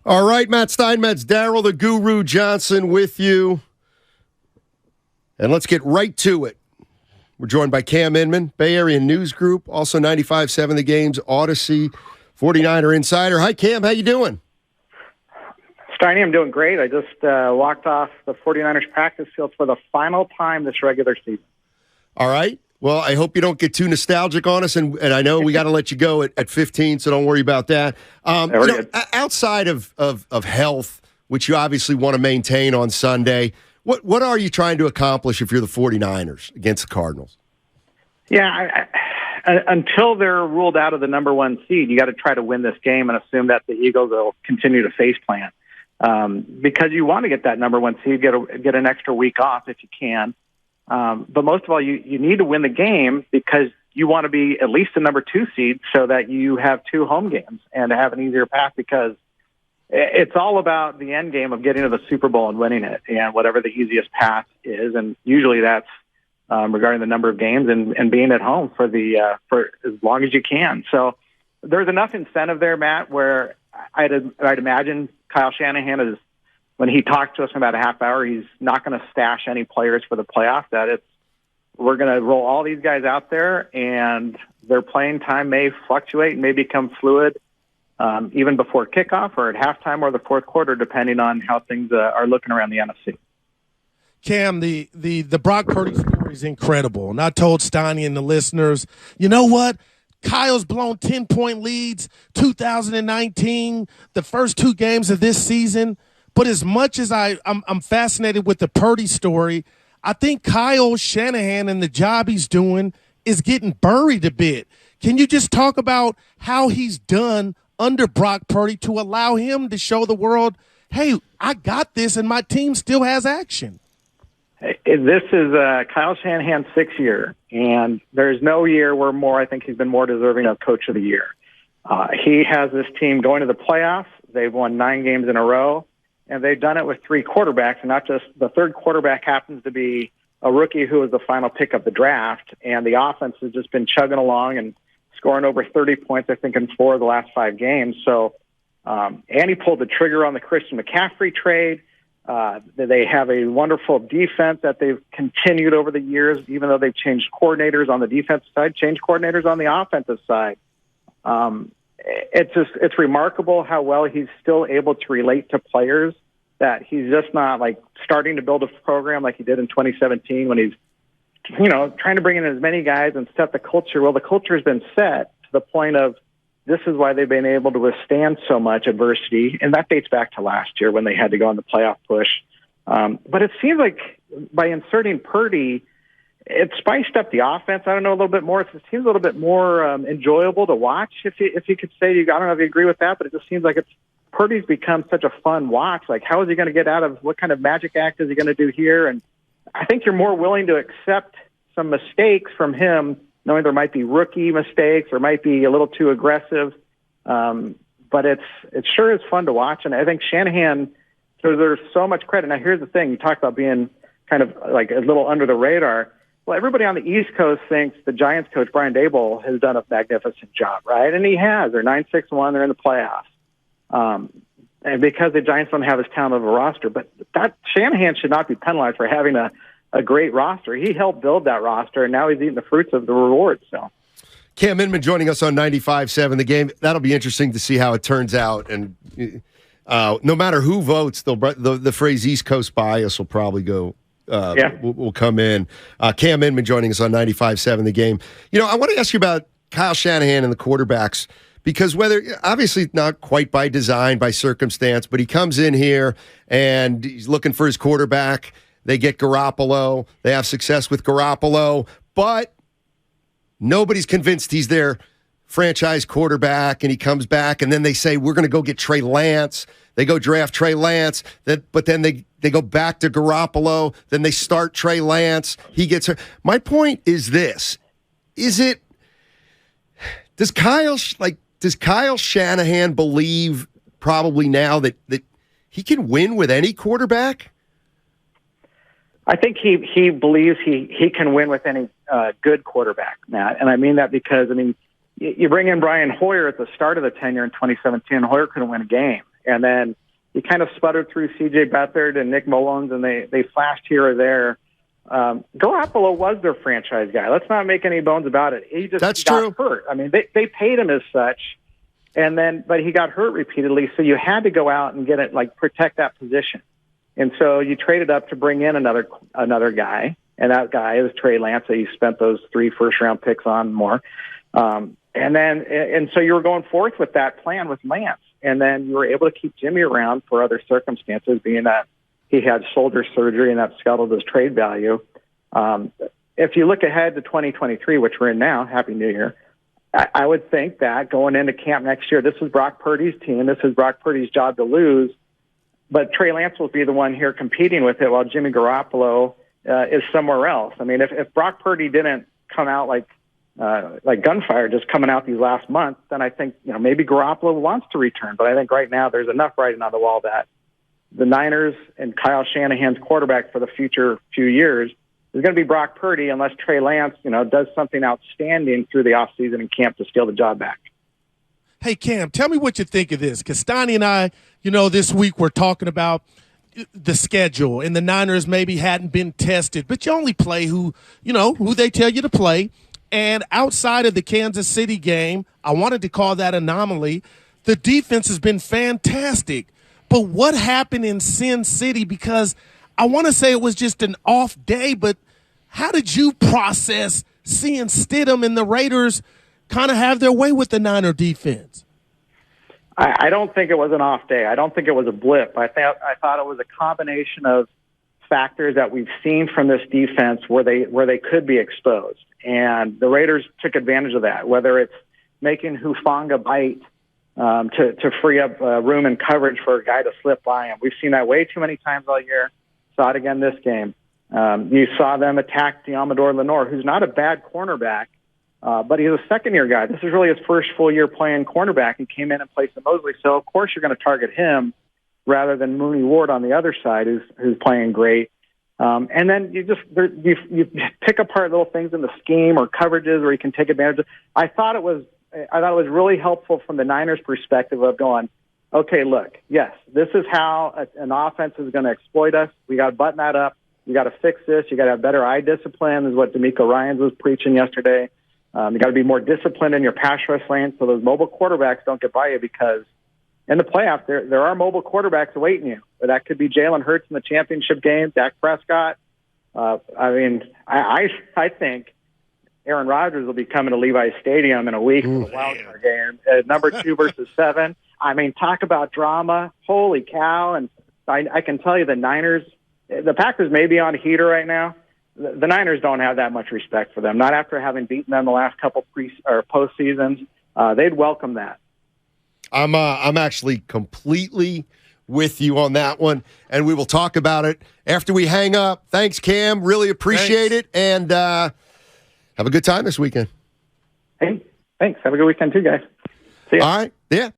All right, Matt Steinmetz, Daryl the Guru Johnson with you. And let's get right to it. We're joined by Cam Inman, Bay Area News Group, also 95.7 The Game's Odyssey 49er Insider. Hi, Cam. How you doing? Steiny, I'm doing great. I just walked off the 49ers practice field for the final time this regular season. All right. Well, I hope you don't get too nostalgic on us, and I know we got to let you go at 15, so don't worry about that. Outside of health, which you obviously want to maintain on Sunday, what are you trying to accomplish if you're the 49ers against the Cardinals? Yeah, until they're ruled out of the number one seed, you got to try to win this game and assume that the Eagles will continue to face plant. Because you want to get that number one seed, get an extra week off if you can. But most of all, you need to win the game because you want to be at least the number two seed so that you have two home games and have an easier path, because it's all about the end game of getting to the Super Bowl and winning it, and whatever the easiest path is. And usually that's regarding the number of games and being at home for as long as you can. So there's enough incentive there, Matt, where I'd imagine Kyle Shanahan is, when he talked to us in about a half hour, he's not going to stash any players for the playoffs. We're going to roll all these guys out there, and their playing time may fluctuate and may become fluid even before kickoff or at halftime or the fourth quarter, depending on how things are looking around the NFC. Cam, the Brock Purdy story is incredible. And I told Steiny and the listeners, you know what? Kyle's blown 10-point leads, 2019, the first two games of this season. But as much as I'm fascinated with the Purdy story, I think Kyle Shanahan and the job he's doing is getting buried a bit. Can you just talk about how he's done under Brock Purdy to allow him to show the world, hey, I got this and my team still has action? This is Kyle Shanahan's sixth year, and there's no year where I think he's been more deserving of Coach of the Year. He has this team going to the playoffs. They've won 9 games in a row. And they've done it with 3 quarterbacks, and not just the third quarterback happens to be a rookie who was the final pick of the draft. And the offense has just been chugging along and scoring over 30 points, I think, in 4 of the last 5 games. So, and he pulled the trigger on the Christian McCaffrey trade. They have a wonderful defense that they've continued over the years, even though they've changed coordinators on the defensive side, changed coordinators on the offensive side. It's remarkable how well he's still able to relate to players, that he's just not like starting to build a program like he did in 2017 when he's, trying to bring in as many guys and set the culture. Well, the culture has been set to the point of this is why they've been able to withstand so much adversity. And that dates back to last year when they had to go on the playoff push. But it seems like by inserting Purdy, it spiced up the offense. I don't know, a little bit more. It seems a little bit more enjoyable to watch, if you could say. I don't know if you agree with that, but it just seems like Purdy's become such a fun watch. Like, how is he going to get out of, what kind of magic act is he going to do here? And I think you're more willing to accept some mistakes from him, knowing there might be rookie mistakes or might be a little too aggressive. But it sure is fun to watch. And I think Shanahan deserves so much credit. Now, here's the thing. You talk about being kind of like a little under the radar. Well, everybody on the East Coast thinks the Giants coach, Brian Daboll, has done a magnificent job, right? And he has. They're 9-6-1. They're in the playoffs. And because the Giants don't have as talented of a roster. But that Shanahan should not be penalized for having a great roster. He helped build that roster, and now he's eating the fruits of the rewards. So, Cam Inman joining us on 95.7 The Game. That'll be interesting to see how it turns out. And no matter who votes, the phrase East Coast bias will probably go. Will come in. Cam Inman joining us on 95.7 The Game. I want to ask you about Kyle Shanahan and the quarterbacks, because whether, obviously not quite by design, by circumstance, but he comes in here and he's looking for his quarterback. They get Garoppolo. They have success with Garoppolo, but nobody's convinced he's their franchise quarterback, and he comes back, and then they say, we're going to go get Trey Lance. They go draft Trey Lance, but then they go back to Garoppolo, then they start Trey Lance. He gets hurt. My point is this. Does Kyle Shanahan believe probably now that he can win with any quarterback? I think he believes he can win with any good quarterback, Matt. And I mean that because, you bring in Brian Hoyer at the start of the tenure in 2017, Hoyer couldn't win a game. And then he kind of sputtered through C.J. Beathard and Nick Mullins, and they flashed here or there. Garoppolo was their franchise guy. Let's not make any bones about it. He got hurt. I mean, they paid him as such, but he got hurt repeatedly, so you had to go out and get it, protect that position. And so you traded up to bring in another guy, and that guy is Trey Lance that you spent those 3 first-round picks on more. And so you were going forth with that plan with Lance, and then you were able to keep Jimmy around for other circumstances, being that he had shoulder surgery and that scuttled his trade value. If you look ahead to 2023, which we're in now, Happy New Year, I would think that going into camp next year, this is Brock Purdy's team. This is Brock Purdy's job to lose. But Trey Lance will be the one here competing with it while Jimmy Garoppolo is somewhere else. I mean, if Brock Purdy didn't come out like gunfire just coming out these last months, then I think maybe Garoppolo wants to return. But I think right now there's enough writing on the wall that the Niners and Kyle Shanahan's quarterback for the future few years is going to be Brock Purdy unless Trey Lance, does something outstanding through the offseason and camp to steal the job back. Hey, Cam, tell me what you think of this, because Steiny and I, this week we're talking about the schedule, and the Niners maybe hadn't been tested, but you only play who they tell you to play. And outside of the Kansas City game, I wanted to call that anomaly, the defense has been fantastic. But what happened in Sin City? Because I want to say it was just an off day, but how did you process seeing Stidham and the Raiders kind of have their way with the Niner defense? I don't think it was an off day. I don't think it was a blip. I thought it was a combination of factors that we've seen from this defense where they could be exposed. And the Raiders took advantage of that, whether it's making Hufanga bite to free up room and coverage for a guy to slip by him. We've seen that way too many times all year. Saw it again this game. You saw them attack Deommodore Lenoir, who's not a bad cornerback, but he's a second-year guy. This is really his first full year playing cornerback. He came in and placed Mosley, so of course you're going to target him rather than Mooney Ward on the other side, who's playing great. And then you pick apart little things in the scheme or coverages where you can take advantage of. I thought it was really helpful from the Niners' perspective of going, okay, look, yes, this is how an offense is going to exploit us. We got to button that up. You got to fix this. You got to have better eye discipline, is what D'Amico Ryans was preaching yesterday. You got to be more disciplined in your pass rush lane so those mobile quarterbacks don't get by you, because in the playoffs, there are mobile quarterbacks awaiting you. But that could be Jalen Hurts in the championship game, Dak Prescott. I think Aaron Rodgers will be coming to Levi's Stadium in a week for the wild card game. Number 2 versus 7. I mean, talk about drama. Holy cow. And I can tell you the Niners, the Packers may be on a heater right now. The Niners don't have that much respect for them. Not after having beaten them the last couple postseasons. They'd welcome that. I'm actually completely with you on that one, and we will talk about it after we hang up. Thanks, Cam. Really appreciate it, and have a good time this weekend. Hey, thanks. Have a good weekend too, guys. See ya. All right. Yeah.